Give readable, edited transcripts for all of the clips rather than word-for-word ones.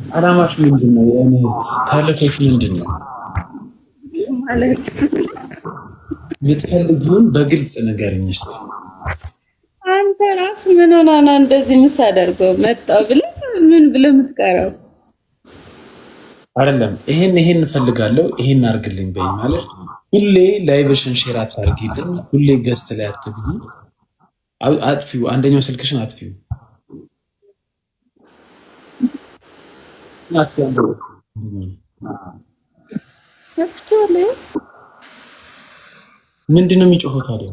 አላማሽ ምንድነው? የኔ ታለከሽ ምንድነው? ማለት የምትፈልጊውን በግልጽ ንገሪኝ እስቲ። አንተ ራስ ምን ሆነህ ነው እንደዚህ የምታደርገው? መጣው ብለህ ምን ብለህ የምትቀረው? አይደለም ይሄን እፈልጋለሁ ይሄን አርግልኝ በይ ማለት ሁሌ ላይቭሽን ሼር አታርጊልኝ፣ ሁሌ ገስት ላይ አትግቢ። አጥፊው አንደኛው ስልክሽን አጥፊው። ምንድነው የሚጮኸው ታዲያ?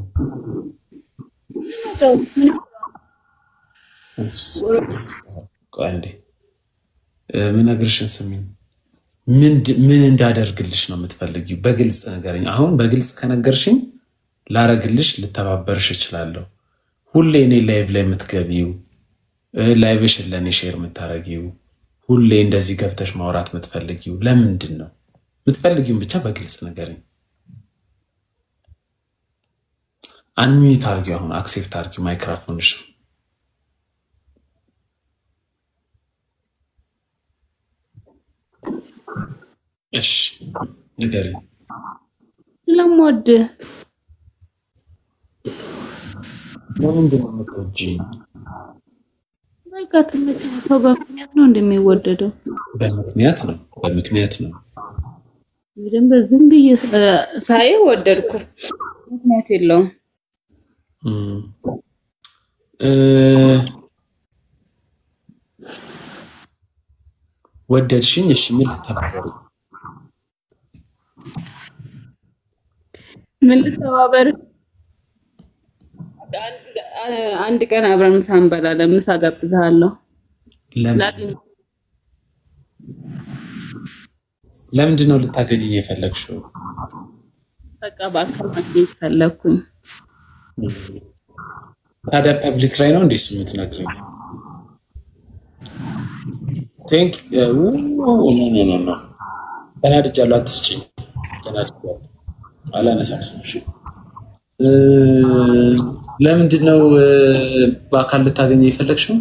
ቆንዴ ምን አግርሽን ስሚኝ። ምን እንዳደርግልሽ ነው የምትፈልጊው? በግልጽ ነገርኝ። አሁን በግልጽ ከነገርሽኝ ላረግልሽ ልተባበርሽ እችላለሁ። ሁሌ እኔ ላይቭ ላይ የምትገቢው ላይቭሽን ለኔ ሼር የምታረጊው ሁሌ እንደዚህ ገብተሽ ማውራት የምትፈልጊው ለምንድን ነው? የምትፈልጊውን ብቻ በግልጽ ነገርኝ። አንሚዩት አርጊው። አሁን አክሴፕት አርጊው ማይክሮፎንሽ። እሺ ንገሪኝ። ስለምወድ ለምንድን ነው የምትወጂኝ? በቃ ሰው በምክንያት ነው እንደሚወደደው። በምክንያት ነው። በደንብ ዝም ብዬ ሳይው ወደድኩ። ምክንያት የለውም። ወደድሽኝ። እሺ ምን ልተባበሩ? ምን ልተባበር? አንድ ቀን አብረን ምሳ እንበላለን። ምሳ ጋብዝሃለሁ። ለምንድን ነው ልታገኘኝ የፈለግሽው? በቃ በአካል ማግኘት ፈለኩኝ። ታዲያ ፐብሊክ ላይ ነው እንዴ እሱ የምትነግረኝ? ኖ ተናድጃለሁ። አትስጭኝ። ተናድጃለሁ። አላነሳም ስምሽ። ለምንድን ነው በአካል ልታገኘ የፈለግሽው?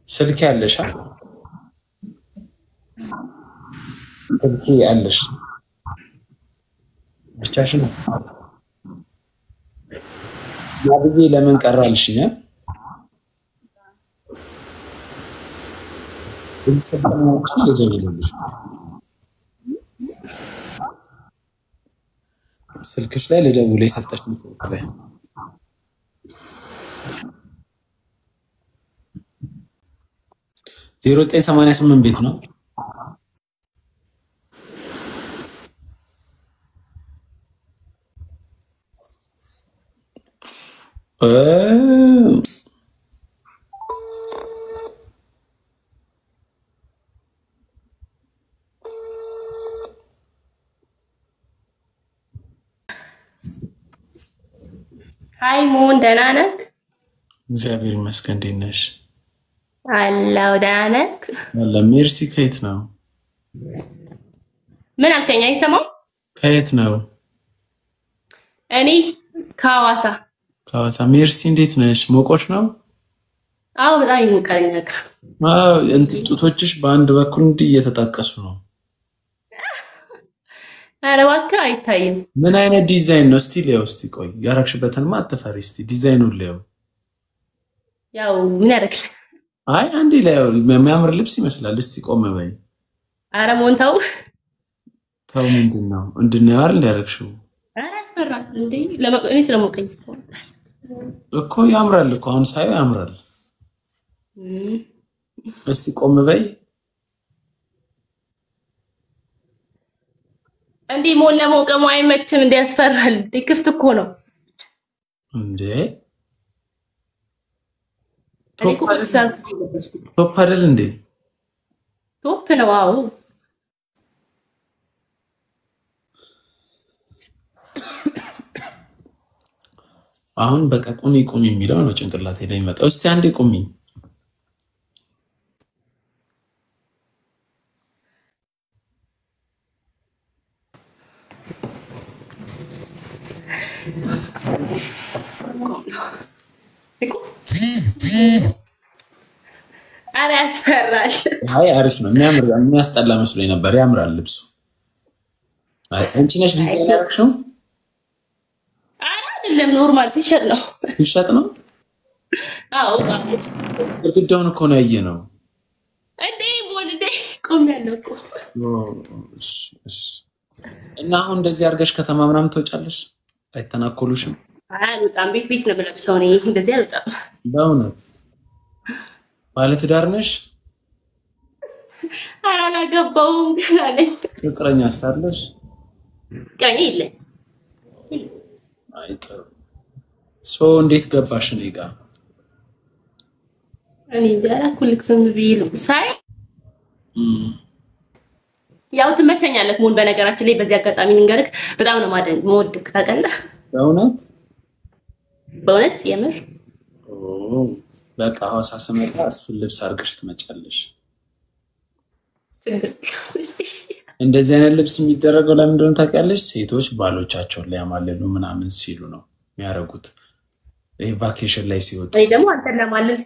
ስልክ ያለሽ? ስልክ ያለሽ ብቻሽን ያብዬ ለምን ቀራልሽኝ? ስልክሽ ላይ ልደውል የሰጠሽኝ ስልክ ላይ 0988 ቤት ነው። ሃይ ሞን ደህና ነህ? እግዚአብሔር ይመስገን። እንዴት ነሽ? አላው ደህና ነህ? ወላሂ ሜርሲ ከየት ነው? ምን አልከኝ? አይሰማም። ከየት ነው? እኔ ከሐዋሳ። ከሐዋሳ። ሜርሲ እንዴት ነሽ? ሞቆሽ ነው? አዎ በጣም ይሞቃል። አዎ ጡቶችሽ በአንድ በኩል እንዲህ እየተጣቀሱ ነው። ኧረ እባክህ አይታይም። ምን አይነት ዲዛይን ነው? እስቲ ሊያው። እስቲ ቆይ ያረክሽበትንማ አትፈሪ። እስቲ ዲዛይኑን ሊያው። ያው ምን ያደርግልህ? አይ አንዴ ሊያው የሚያምር ልብስ ይመስላል። እስቲ ቆም በይ። ኧረ ሞን ተው። ምንድነው? እንድነው አይደል ያረክሽው? ኧረ ያስፈራል እንዴ! እኔ ስለሞቀኝ እኮ ያምራል እኮ አሁን ሳይው ያምራል። እስቲ ቆም በይ። እንዴ ሞን ለሞቀሙ አይመችም። እንዴ ያስፈራል። እንዴ ክፍት እኮ ነው እንዴ። ቶፕ አይደል እንዴ? ቶፕ ነው። አዎ አሁን በቃ ቁሚ የሚለው ነው ጭንቅላቴ ላይ መጣው። እስቲ አንዴ ቁሚ። አረ ያስፈራል። አይ አሪፍ ነው የሚያስጠላ መስሎኝ ነበር ያምራል ልብሱ አይ አንቺ ነሽ ዲዛይን ያደረግሽው አረ አይደለም ኖርማል ሲሸጥ ነው አዎ ግድግዳውን እኮ ነው ያየነው እንዴ ወልዴ ቆም ያለው እኮ እና አሁን እንደዚህ አድርገሽ ከተማ ምናምን ትወጫለሽ አይተናኮሉሽም በጣም ቤት ነው ብለብሰው ነው እንደዚህ አልወጣም በእውነት ባለትዳር ነሽ ኧረ አላገባውም ገና ነኝ ፍቅረኛ አሳለሽ ቀኝ ይለ አይ ጥሩ እንዴት ገባሽ እኔ ጋር እኔ ጃላ ኩልክ ስም ቢሉ ሳይ ያው ትመቸኛለህ ሙን በነገራችን ላይ በዚህ አጋጣሚ ንገርክ በጣም ነው ማወድክ ታውቃለህ በእውነት የምር በቃ ሐዋሳ ስመጣ እሱን ልብስ አርገሽ ትመጫለሽ እንደዚህ አይነት ልብስ የሚደረገው ለምን እንደሆነ ታውቂያለሽ ሴቶች ባሎቻቸውን ሊያማልሉ ምናምን ሲሉ ነው የሚያረጉት ይሄ ቫኬሽን ላይ ሲወጡ እኔ ደግሞ አንተ ለማለል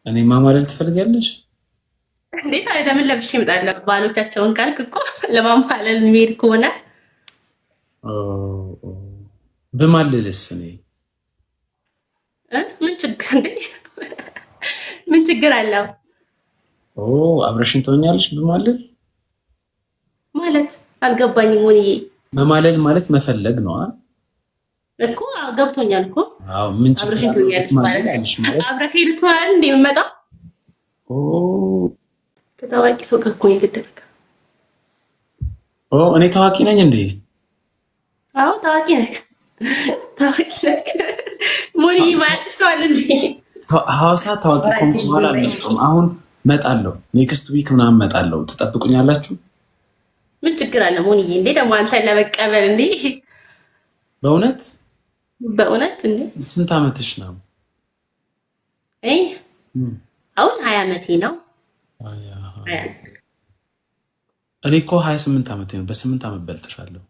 እኔ ማማለል ትፈልጊያለሽ እንዴት አይደለም ለብሽ ይመጣል ባሎቻቸውን ካልክ እኮ ለማማለል የሚሄድ ከሆነ በማለልስ እኔ ምን ችግር አለው አብረሽን ትሆኛለሽ በማለል ማለት አልገባኝም ወንዬ መማለል ማለት መፈለግ ነው እኮ ገብቶኛል እኮ አዎ ምን ችግር አለው አብረሽን ልትሆን እንዴ መጣ ከታዋቂ ሰው ጋር እኮ ይልደረጋ እኔ ታዋቂ ነኝ እንዴ አዎ ታዋቂ ነኝ ሞኒ ማክሰዋል እንዴ ሐዋሳ ታዋቂ ኮንኩ በኋላ አልመጣም አሁን መጣለው ኔክስት ዊክ ምናምን መጣለው ተጠብቁኛላችሁ ምን ችግር አለ ሞኒ እንዴ ደግሞ አንተ ለመቀበል እንዴ በእውነት እንዴ ስንት አመትሽ ነው አሁን 20 አመቴ ነው እኔ እኮ 28 አመቴ ነው በ8 አመት በልጥሻለሁ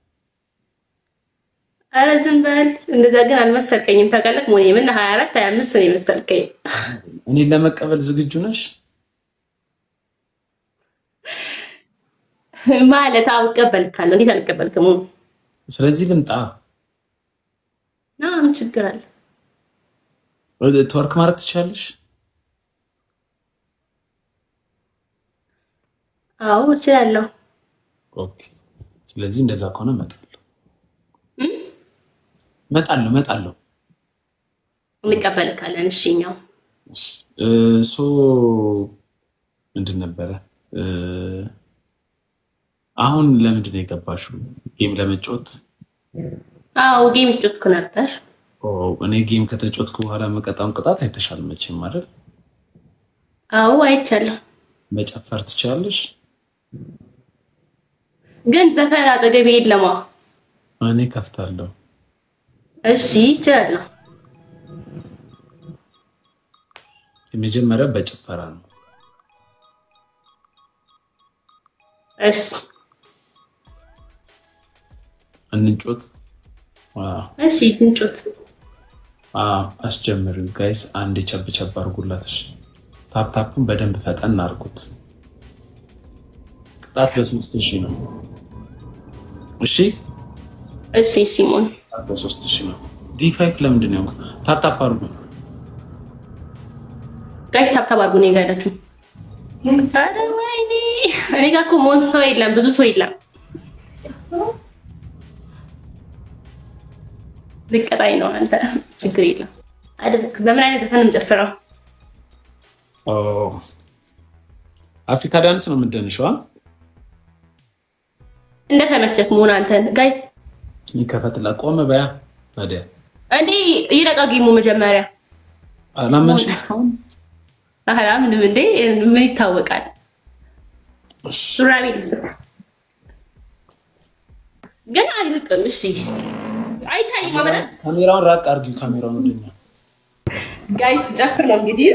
አረ ዝም በል እንደዛ ግን አልመሰልከኝም ታውቃለህ ሞኒ ምን 24 25 ነው የመሰልከኝ እኔ ለመቀበል ዝግጁ ነሽ ማለት አውቀበልካለሁ እንዴት አልቀበልከም ስለዚህ ልምጣ ምን ችግር አለ ትወርክ ማድረግ ትችላለሽ አዎ እችላለሁ ኦኬ ስለዚህ እንደዛ ከሆነ መጣለሁ እንቀበልካለን እሺኛው ምንድን ነበረ አሁን ለምንድን ነው የገባሽው ጌም ለመጫወት አዎ ጌም እጫወትኩ ነበር እኔ ጌም ከተጫወትኩ በኋላ መቀጣም ቅጣት አይተሻል መቼም አይደል አዎ አይቻለሁ መጨፈር ትችላለሽ ግን ዘፈን አጠገቤ የለማ እኔ ከፍታለሁ እሺ ይቻላል የመጀመሪያ በጭፈራ ነው እሺ እንጮት እሺ እንጮት አስጀምሩ ጋይስ አንድ ቸብቸብ አርጉላትሽ ታፕታፑን በደንብ ፈጠን አርጉት ቅጣት በ3000 ነው እሺ ሲሞን በ3000 ነው D5 ለምንድን ነው ታፕታፕ አርጉ ጋይስ ታፕታፕ አርጉ ነው ጋይዳችሁ እኔ ጋር እኮ ሞን ሰው የለም ብዙ ሰው የለም ልቀጣይ ነው አንተ ችግር የለም አይደል በምን አይነት ዘፈን እንጨፍረው አፍሪካ ዳንስ ነው ምንድነው እንደ ተመቸክ ሞን አንተ ጋይስ ይከፈትላ ቆመ በያ ታዲያ እንዴ ይረጋጊሙ መጀመሪያ አላመንሽ እስካሁን አላም እንዴ ምን ይታወቃል ሱራቢ ግን አይርቅም እሺ አይታይ ማለት ካሜራውን ራቅ አርጊው ካሜራውን እንደኛ ጋይስ ጨፍር ነው እንግዲህ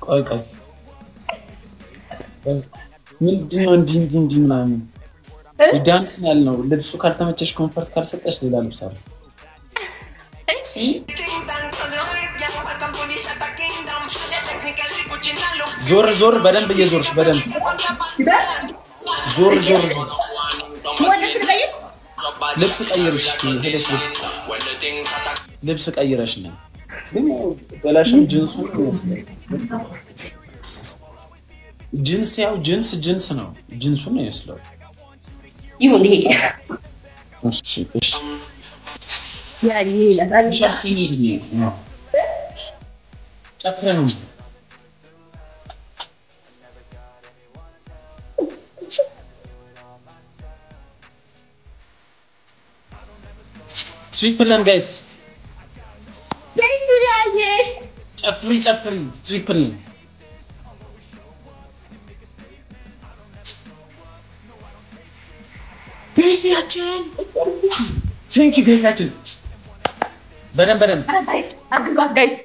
ቆይ ምንድነው እንዲህ ምናምን ዳንስ ያልነው ልብሱ ካልተመቸሽ ኮምፎርት ካልሰጠሽ ሌላ ልብስ አለ እሺ ዞር በደንብ እየዞርሽ በደንብ ዞር ልብስ ቀይርሽ ሄደሽ ልብስ ቀይረሽ ነው ግን ገላሽም ጅንሱን ይመስላል ጅንስ ያው ጅንስ ነው ጅንሱን ነው ይመስላል ይሁን ይሄ እሺ ያ ይሄ ጨፍረን Triple guys. Chapri triple. Behiatin. Thank you Behiatin. Badan. Guys, guys.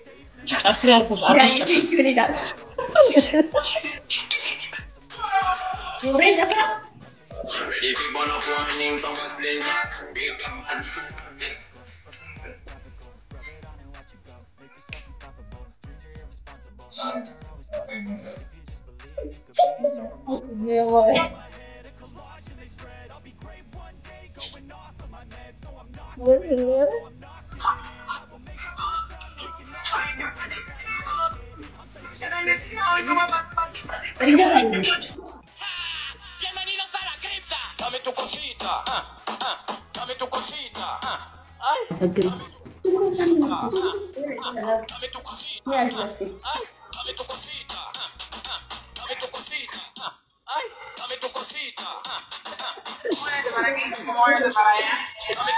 Chapri aku habis chapri. If you wanna warning from us, bienvenidos a la cripta. Dame tu cosita, dame tu cosita, ay. Dame tu cosita, dame tu cosita, dame tu cosita, ay. Dame tu cosita, muévete para aquí, muévete para allá. Dame